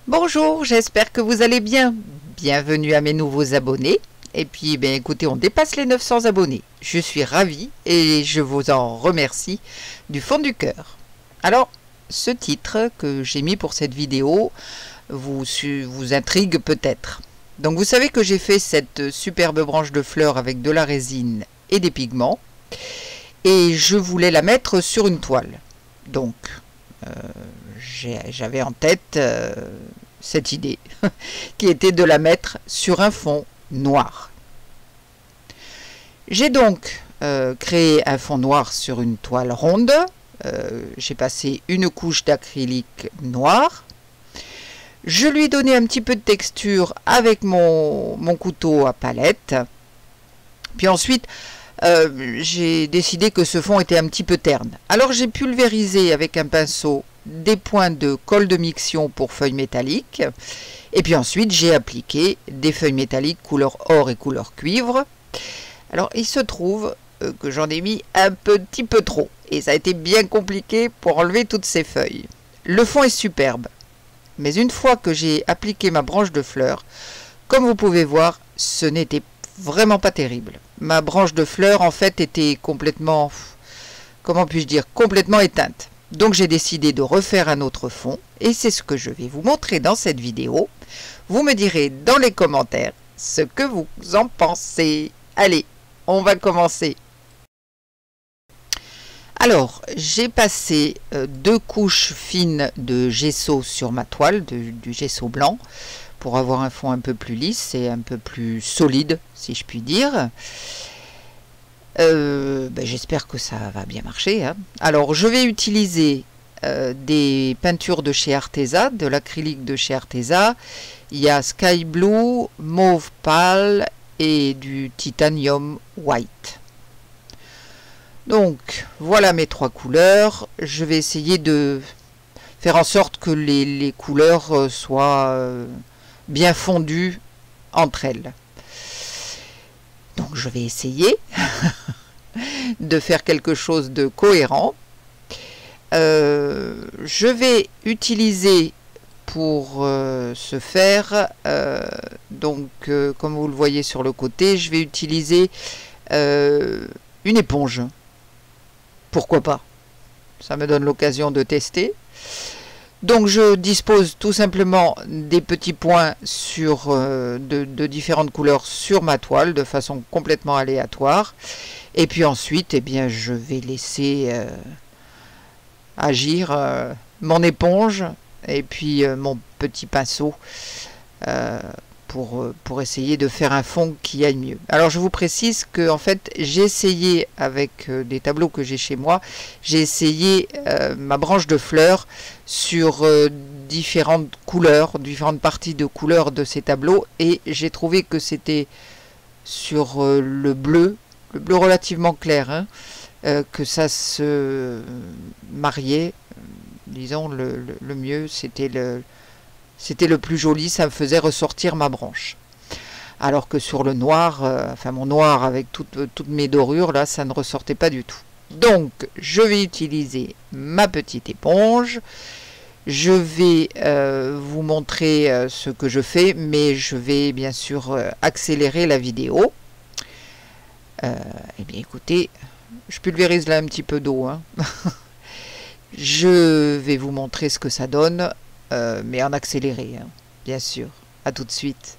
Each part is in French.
Bonjour, j'espère que vous allez bien. Bienvenue à mes nouveaux abonnés. Et puis, écoutez, on dépasse les 900 abonnés. Je suis ravie et je vous en remercie du fond du cœur. Alors, ce titre que j'ai mis pour cette vidéo vous intrigue peut-être. Donc, vous savez que j'ai fait cette superbe branche de fleurs avec de la résine et des pigments. Et je voulais la mettre sur une toile. Donc, j'avais en tête cette idée qui était de la mettre sur un fond noir. J'ai donc créé un fond noir sur une toile ronde. J'ai passé une couche d'acrylique noir. Je lui ai donné un petit peu de texture avec mon couteau à palette. Puis ensuite, j'ai décidé que ce fond était un petit peu terne. Alors j'ai pulvérisé avec un pinceau des points de colle de miction pour feuilles métalliques. Et puis ensuite, j'ai appliqué des feuilles métalliques couleur or et couleur cuivre. Alors il se trouve que j'en ai mis un petit peu trop. Et ça a été bien compliqué pour enlever toutes ces feuilles. Le fond est superbe. Mais une fois que j'ai appliqué ma branche de fleurs, comme vous pouvez voir, ce n'était vraiment pas terrible. Ma branche de fleurs en fait était complètement, comment puis-je dire, complètement éteinte. Donc j'ai décidé de refaire un autre fond et c'est ce que je vais vous montrer dans cette vidéo. Vous me direz dans les commentaires ce que vous en pensez. Allez, on va commencer. Alors, j'ai passé 2 couches fines de gesso sur ma toile, du gesso blanc, pour avoir un fond un peu plus lisse et un peu plus solide, si je puis dire. J'espère que ça va bien marcher, hein. Alors, je vais utiliser des peintures de chez Arteza, de l'acrylique de chez Arteza. Il y a Sky Blue, Mauve Pâle et du Titanium White. Donc, voilà mes 3 couleurs. Je vais essayer de faire en sorte que les couleurs soient bien fondues entre elles. Donc, je vais essayer de faire quelque chose de cohérent. Je vais utiliser pour ce faire, comme vous le voyez sur le côté, je vais utiliser une éponge. Pourquoi pas? Ça me donne l'occasion de tester. Donc je dispose tout simplement des petits points sur, de différentes couleurs sur ma toile de façon complètement aléatoire. Et puis ensuite, je vais laisser agir mon éponge et puis mon petit pinceau pour essayer de faire un fond qui aille mieux. Alors je vous précise que en fait j'ai essayé avec des tableaux que j'ai chez moi, j'ai essayé ma branche de fleurs sur différentes couleurs, différentes parties de couleurs de ces tableaux et j'ai trouvé que c'était sur le bleu relativement clair, hein, que ça se mariait. Disons le mieux, c'était le plus joli, ça me faisait ressortir ma branche. Alors que sur le noir, mon noir avec toutes mes dorures, là, ça ne ressortait pas du tout. Donc, je vais utiliser ma petite éponge. Je vais vous montrer ce que je fais, mais je vais bien sûr accélérer la vidéo. Écoutez, je pulvérise là un petit peu d'eau, hein. Je vais vous montrer ce que ça donne. Mais en accéléré, hein, bien sûr. À tout de suite.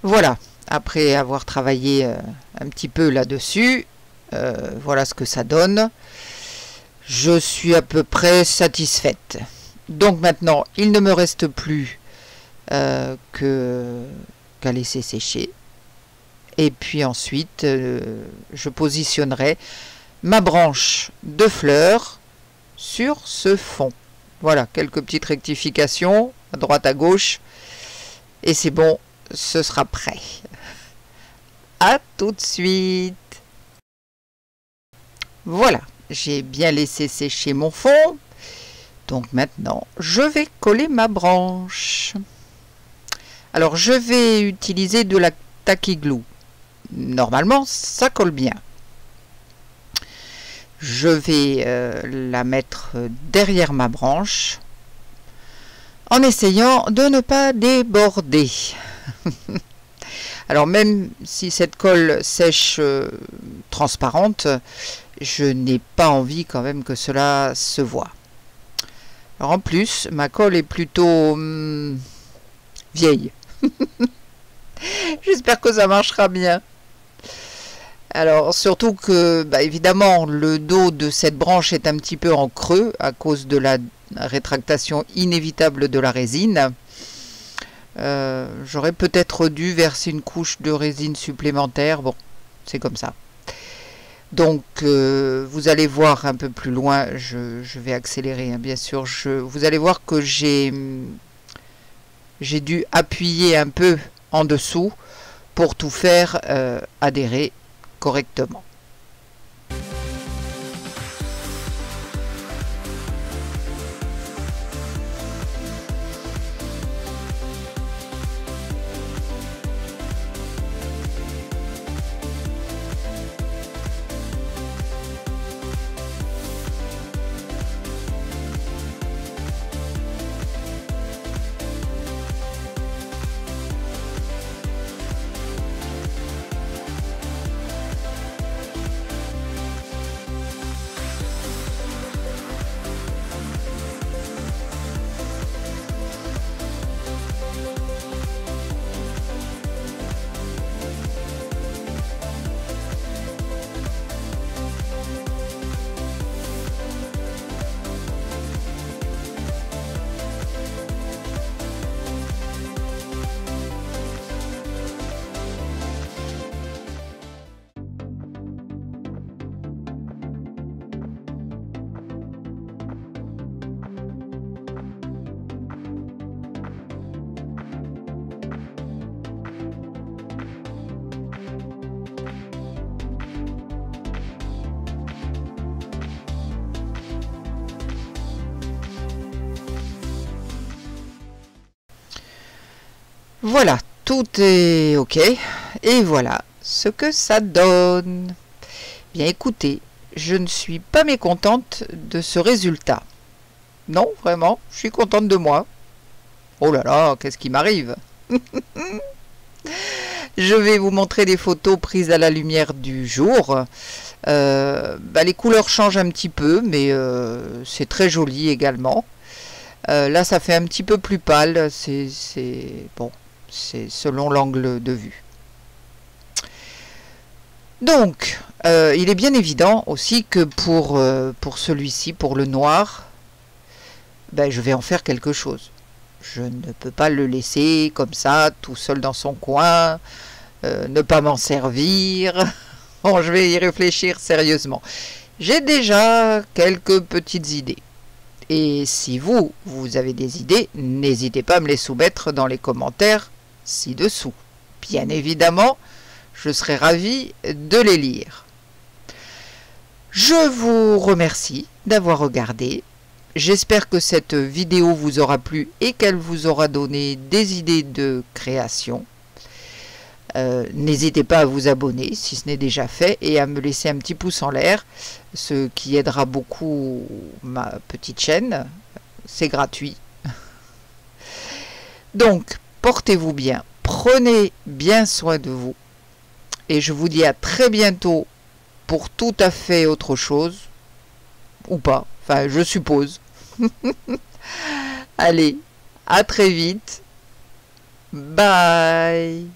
Voilà, après avoir travaillé un petit peu là-dessus, voilà ce que ça donne. Je suis à peu près satisfaite. Donc maintenant, il ne me reste plus qu'à laisser sécher. Et puis ensuite, je positionnerai ma branche de fleurs sur ce fond. Voilà, quelques petites rectifications à droite à gauche. Et c'est bon, ce sera prêt. À tout de suite. Voilà, j'ai bien laissé sécher mon fond. Donc maintenant, je vais coller ma branche. Alors, je vais utiliser de la Tacky Glue. Normalement, ça colle bien. Je vais la mettre derrière ma branche en essayant de ne pas déborder. Alors même si cette colle sèche transparente, je n'ai pas envie quand même que cela se voit. Alors en plus, ma colle est plutôt vieille. J'espère que ça marchera bien. Alors surtout que, évidemment, le dos de cette branche est un petit peu en creux à cause de la rétractation inévitable de la résine. J'aurais peut-être dû verser une couche de résine supplémentaire. Bon, c'est comme ça. Donc, vous allez voir un peu plus loin, je vais accélérer, hein, bien sûr. Vous allez voir que j'ai dû appuyer un peu en dessous pour tout faire adhérer correctement. Voilà, tout est OK. Et voilà ce que ça donne. Bien écoutez, je ne suis pas mécontente de ce résultat. Non, vraiment, je suis contente de moi. Oh là là, qu'est-ce qui m'arrive? Je vais vous montrer des photos prises à la lumière du jour. Les couleurs changent un petit peu, mais c'est très joli également. Là, ça fait un petit peu plus pâle. Bon, c'est selon l'angle de vue. Donc, il est bien évident aussi que pour celui-ci, pour le noir, je vais en faire quelque chose. Je ne peux pas le laisser comme ça, tout seul dans son coin, ne pas m'en servir. Bon, je vais y réfléchir sérieusement. J'ai déjà quelques petites idées. Et si vous avez des idées, n'hésitez pas à me les soumettre dans les commentaires ci-dessous. Bien évidemment, je serai ravi de les lire. Je vous remercie d'avoir regardé. J'espère que cette vidéo vous aura plu et qu'elle vous aura donné des idées de création. N'hésitez pas à vous abonner si ce n'est déjà fait et à me laisser un petit pouce en l'air, ce qui aidera beaucoup ma petite chaîne. C'est gratuit. Donc, portez-vous bien, prenez bien soin de vous et je vous dis à très bientôt pour tout à fait autre chose, ou pas, enfin je suppose. Allez, à très vite. Bye.